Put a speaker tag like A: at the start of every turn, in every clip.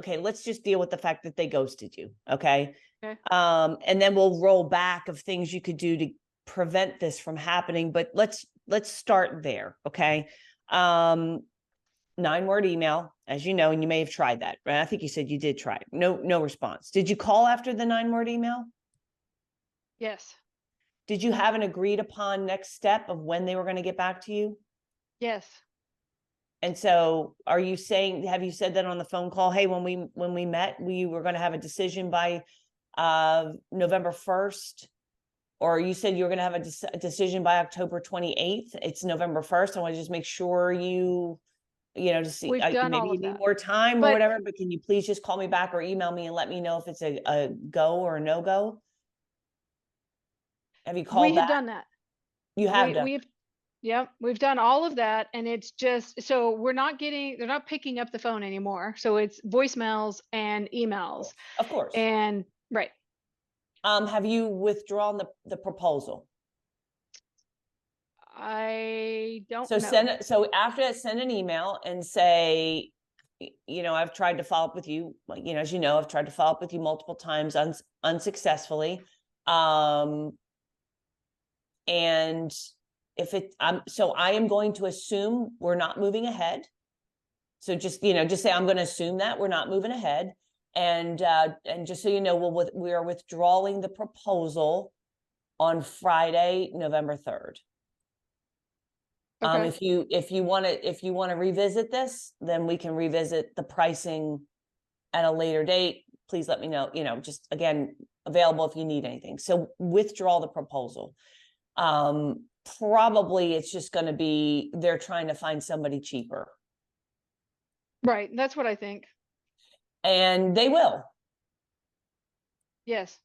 A: okay, let's just deal with the fact that they ghosted you. Okay.
B: Okay.
A: And then we'll roll back of things you could do to prevent this from happening. But let's start there. Okay. 9-word email, as you know, and you may have tried that, right? I think you said you did try it. No response. Did you call after the 9-word email?
B: Yes.
A: Did you have an agreed upon next step of when they were going to get back to you?
B: Yes.
A: And so are you saying, have you said that on the phone call? Hey, when we met, we were going to have a decision by November 1st, or you said you were going to have a decision by October 28th. It's November 1st. I want to just make sure to see,
B: We've done
A: maybe
B: all
A: you
B: of
A: need
B: that.
A: more time or
B: But
A: whatever, but can you please just call me back or email me and let me know if it's a go or a no go? Have you
B: we
A: called
B: have
A: back?
B: done that.
A: You have done.
B: We've Yep, we've done all of that, and it's just so they're not picking up the phone anymore. So it's voicemails and emails.
A: Of course.
B: And right.
A: Have you withdrawn the proposal?
B: I don't
A: So
B: know.
A: so after that, send an email and say, I've tried to follow up with you. As you know, I've tried to follow up with you multiple times unsuccessfully. And so I am going to assume we're not moving ahead. So just say, I'm going to assume that we're not moving ahead. And just so you know, we are withdrawing the proposal on Friday, November 3rd.
B: Okay.
A: If you want to revisit this, then we can revisit the pricing at a later date. Please let me know, just again, available if you need anything. So withdraw the proposal. Probably it's just going to be, they're trying to find somebody cheaper.
B: Right. That's what I think.
A: And they will.
B: Yes.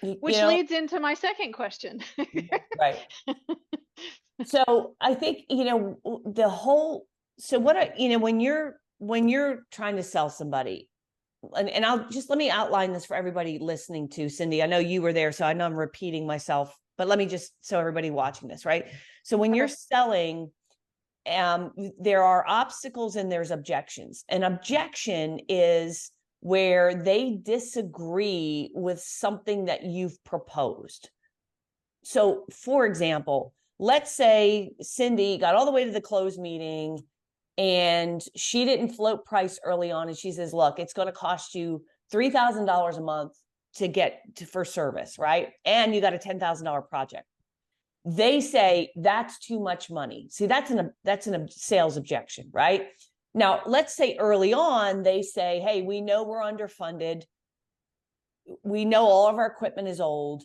A: You
B: Which
A: know,
B: leads into my second question.
A: right. So I think, the whole, so what, when you're trying to sell somebody, and let me outline this for everybody listening to Cindy. I know you were there, so I know I'm repeating myself, but let me just, so everybody watching this, right? So when you're
B: Okay.
A: selling, there are obstacles and there's objections. An objection is where they disagree with something that you've proposed. So for example, let's say Cindy got all the way to the close meeting and she didn't float price early on. And she says, look, it's going to cost you $3,000 a month to get for service, right? And you got a $10,000 project. They say that's too much money. See, that's a sales objection, right? Now, let's say early on, they say, hey, we know we're underfunded. We know all of our equipment is old.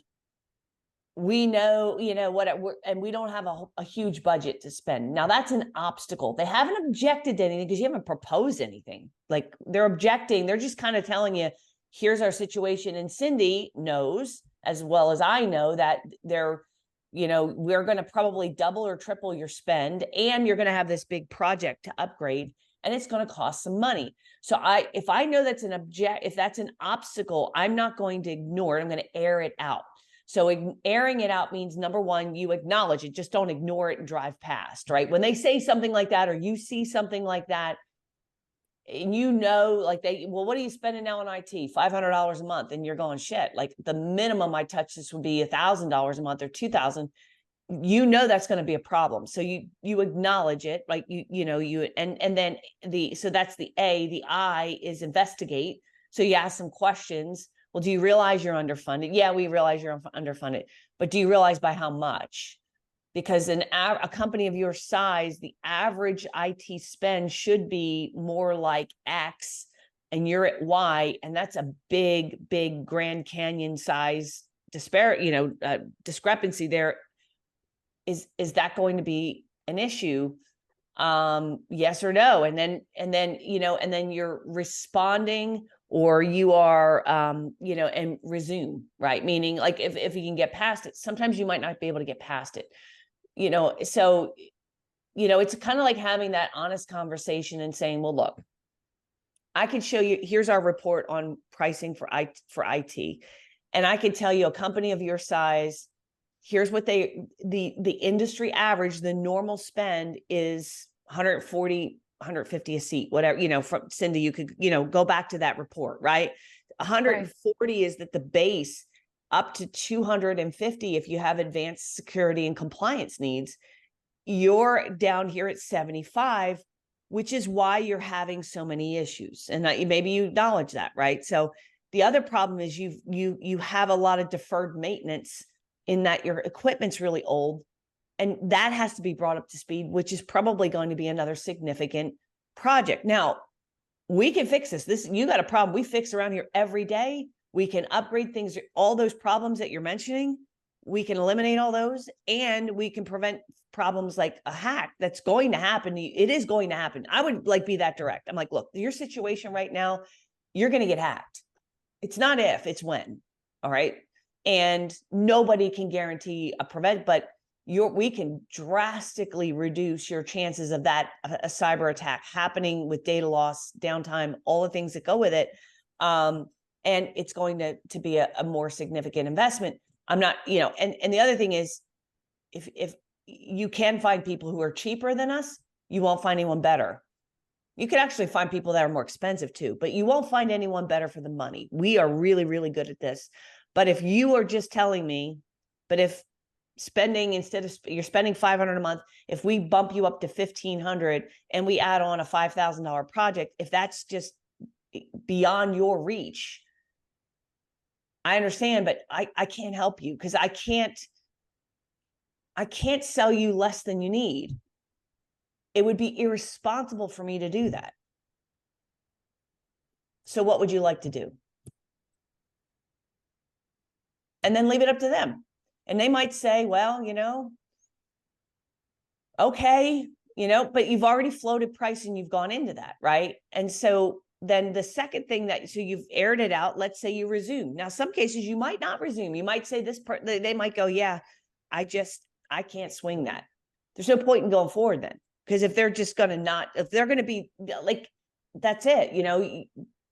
A: We know, and we don't have a huge budget to spend. Now that's an obstacle. They haven't objected to anything because you haven't proposed anything. Like they're objecting. They're just kind of telling you, here's our situation. And Cindy knows as well as I know that we're going to probably double or triple your spend, and you're going to have this big project to upgrade, and it's going to cost some money. So if I know if that's an obstacle, I'm not going to ignore it. I'm going to air it out. So airing it out means, number one, you acknowledge it, just don't ignore it and drive past, right? When they say something like that, or you see something like that, and well, what are you spending now on IT? $500 a month. And you're going, shit, like the minimum I touch this would be $1,000 a month or $2,000. That's going to be a problem. So you acknowledge it, like and then so that's the A. The I is investigate. So you ask some questions. Well, do you realize you're underfunded? Yeah, we realize you're underfunded, but do you realize by how much? Because a company of your size, the average IT spend should be more like X, and you're at Y, and that's a big Grand Canyon size discrepancy there. Is that going to be an issue? Yes or no? And then you're responding, or you are, and resume, right? Meaning like if you can get past it, sometimes you might not be able to get past it, so, it's kind of like having that honest conversation and saying, well, look, I can show you, here's our report on pricing for IT. And I can tell you a company of your size, here's what the industry average, the normal spend is $140,000, 150 a seat, whatever, you know, from Cindy, you could, you know, go back to that report, right? 140 is that the base, up to 250 if you have advanced security and compliance needs. You're down here at 75, which is why you're having so many issues. And maybe you acknowledge that, right? So the other problem is you have a lot of deferred maintenance in that your equipment's really old, and that has to be brought up to speed, which is probably going to be another significant project. Now, we can fix this. You got a problem. We fix around here every day. We can upgrade things, all those problems that you're mentioning. We can eliminate all those, and we can prevent problems like a hack that's going to happen. It is going to happen. I would like be that direct. I'm like, look, your situation right now, you're going to get hacked. It's not if, it's when. All right. And nobody can guarantee a prevent, but we can drastically reduce your chances of that, a cyber attack happening with data loss, downtime, all the things that go with it. And it's going to be a more significant investment. I'm not, you know, and the other thing is, if you can find people who are cheaper than us, you won't find anyone better. You can actually find people that are more expensive too, but you won't find anyone better for the money. We are really, really good at this. But if you are just telling me, but if spending, instead of you're spending $500 a month, if we bump you up to $1,500 and we add on a $5,000 project, if that's just beyond your reach, I understand, but I can't help you, because I can't sell you less than you need. It would be irresponsible for me to do that. So what would you like to do? And then leave it up to them. And they might say, well, you know, okay, you know, but you've already floated price and you've gone into that, right? And so then the second thing so you've aired it out, let's say you resume. Now, some cases you might not resume. You might say they might go, yeah, I can't swing that. There's no point in going forward then. Because if they're just going to if they're going to be like, that's it, you know.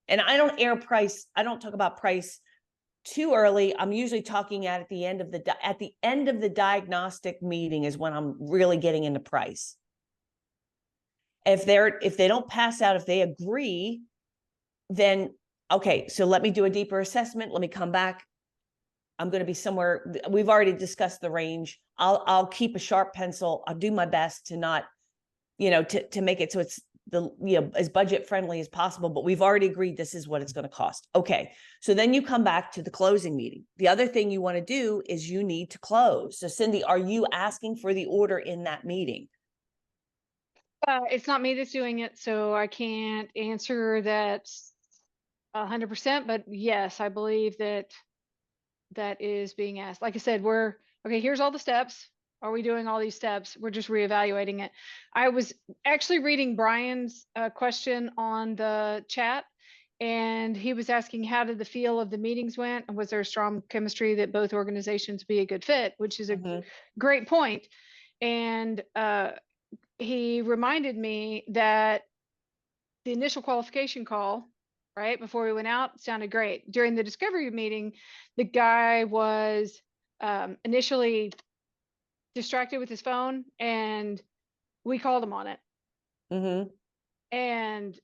A: And I don't air price. I don't talk about price too early. I'm usually talking at the end of the diagnostic meeting is when I'm really getting into price. If they don't pass out, if they agree, then okay, so let me do a deeper assessment. Let me come back. I'm going to be somewhere. We've already discussed the range. I'll keep a sharp pencil. I'll do my best to not, you know, to make it so it's as budget friendly as possible, but we've already agreed this is what it's going to cost. Okay. So then you come back to the closing meeting. The other thing you want to do is you need to close. So Cindy, are you asking for the order in that meeting?
B: It's not me that's doing it, so I can't answer that 100%, but yes, I believe that is being asked. Like I said, okay, here's all the steps. Are we doing all these steps? We're just reevaluating it. I was actually reading Brian's question on the chat, and he was asking, how did the feel of the meetings went? And was there a strong chemistry that both organizations be a good fit, which is a great point. And he reminded me that the initial qualification call, right before we went out, sounded great. During the discovery meeting, the guy was initially distracted with his phone, and we called him on it. And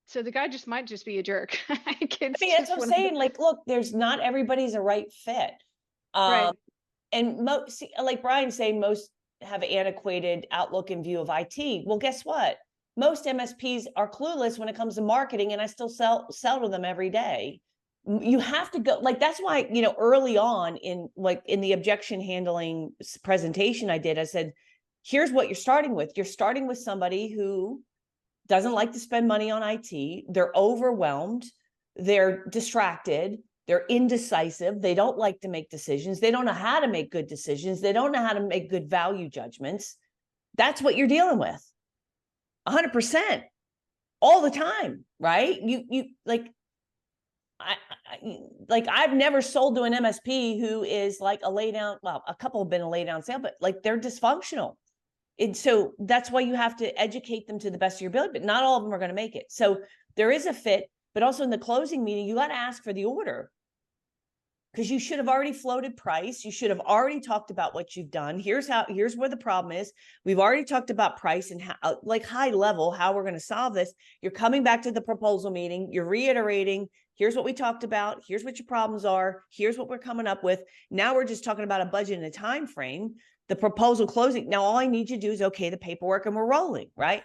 B: so the guy might just be a jerk. I mean,
A: that's what I'm saying. Like, look, not everybody's a right fit.
B: Right.
A: And like Brian's saying, most have antiquated outlook and view of IT. Well, guess what? Most MSPs are clueless when it comes to marketing, and I still sell to them every day. You have to go, like, that's why, you know, early on in the objection handling presentation I did, I said, here's what you're starting with. You're starting with somebody who doesn't like to spend money on IT. They're overwhelmed. They're distracted. They're indecisive. They don't like to make decisions. They don't know how to make good decisions. They don't know how to make good value judgments. That's what you're dealing with 100% all the time, right? You like, I've never sold to an MSP who is like a lay down. Well, a couple have been a lay down sale, but like they're dysfunctional. And so that's why you have to educate them to the best of your ability, but not all of them are going to make it. So there is a fit, but also in the closing meeting, you got to ask for the order. because you should have already floated price. You should have already talked about what you've done. Here's where the problem is. We've already talked about price and how, like high level, how we're going to solve this. You're coming back to the proposal meeting. You're reiterating, here's what we talked about. Here's what your problems are. Here's what we're coming up with. Now we're just talking about a budget and a time frame. The proposal closing. Now all I need you to do is okay the paperwork and we're rolling, right?